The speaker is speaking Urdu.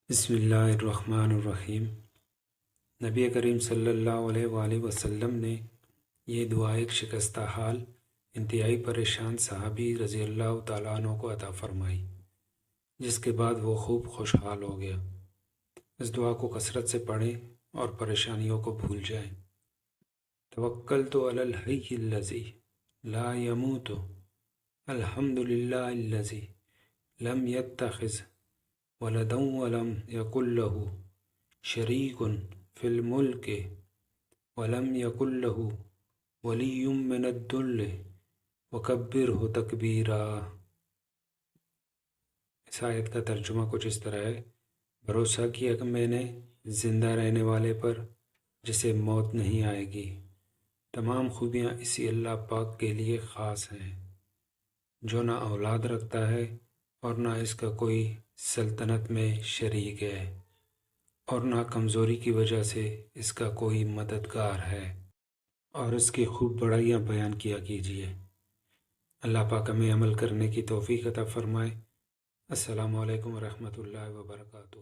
بسم اللہ الرحمن الرحیم۔ نبی کریم صلی اللہ علیہ وآلہ وسلم نے یہ دعا ایک شکستہ حال انتہائی پریشان صحابی رضی اللہ تعالیٰ عنہ کو عطا فرمائی، جس کے بعد وہ خوب خوشحال ہو گیا۔ اس دعا کو کثرت سے پڑھیں اور پریشانیوں کو بھول جائیں۔ توکلت علی الحی الذی لا یموت الحمد للہ الذی لم یتخذ ولدا ولم یکن لہ شریک فی الملک ولم یکن لہ ولی من الذل وکبرہ تکبیرا۔ اس آیت کا ترجمہ کچھ اس طرح ہے: بھروسہ کیا کہ میں نے زندہ رہنے والے پر جسے موت نہیں آئے گی۔ تمام خوبیاں اسی اللہ پاک کے لیے خاص ہیں، جو نہ اولاد رکھتا ہے اور نہ اس کا کوئی سلطنت میں شریک ہے، اور نہ کمزوری کی وجہ سے اس کا کوئی مددگار ہے، اور اس کی خوب بڑائیاں بیان کیا کیجیے۔ اللہ پاک ہمیں عمل کرنے کی توفیق عطا فرمائے۔ السلام علیکم ورحمۃ اللہ وبرکاتہ۔